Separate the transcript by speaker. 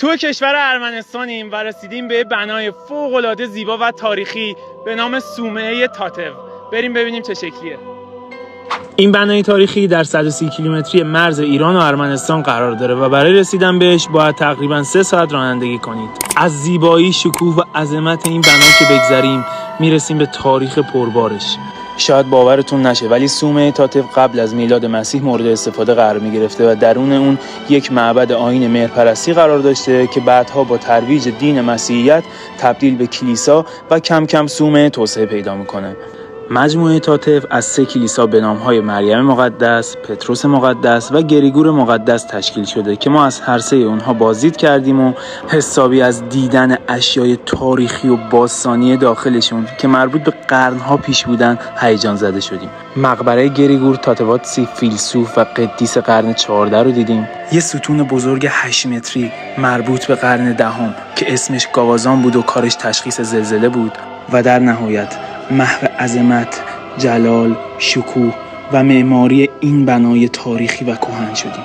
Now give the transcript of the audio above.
Speaker 1: تو کشور ارمنستانیم و رسیدیم به بنای فوق‌العاده زیبا و تاریخی به نام صومعه تاتو. بریم ببینیم چه شکلیه. این بنای تاریخی در 130 کیلومتری مرز ایران و ارمنستان قرار داره و برای رسیدن بهش باید تقریباً 3 ساعت رانندگی کنید. از زیبایی، شکوه و عظمت این بنا که بگذریم میرسیم به تاریخ پربارش. شاید باورتون نشه ولی صومعه تاتو قبل از میلاد مسیح مورد استفاده قرار می‌گرفته و درون اون یک معبد آیین مهرپرستی قرار داشته که بعدها با ترویج دین مسیحیت تبدیل به کلیسا و کم کم صومعه توسعه پیدا میکنه. مجموعه تاتو از 3 کلیسا به نام‌های مریم مقدس، پتروس مقدس و گریگور مقدس تشکیل شده که ما از هر سه اونها بازدید کردیم و حسابی از دیدن اشیای تاریخی و باستانی داخلشون که مربوط به قرن‌ها پیش بودن هیجان زده شدیم. مقبره گریگور تاتواتسی فیلسوف و قدیس قرن 14 رو دیدیم. یه ستون بزرگ 8 متری مربوط به قرن 10 که اسمش گاوازان بود و کارش تشخیص زلزله بود و در نهایت محو عظمت، جلال، شکوه و معماری این بنای تاریخی و کهن شدیم.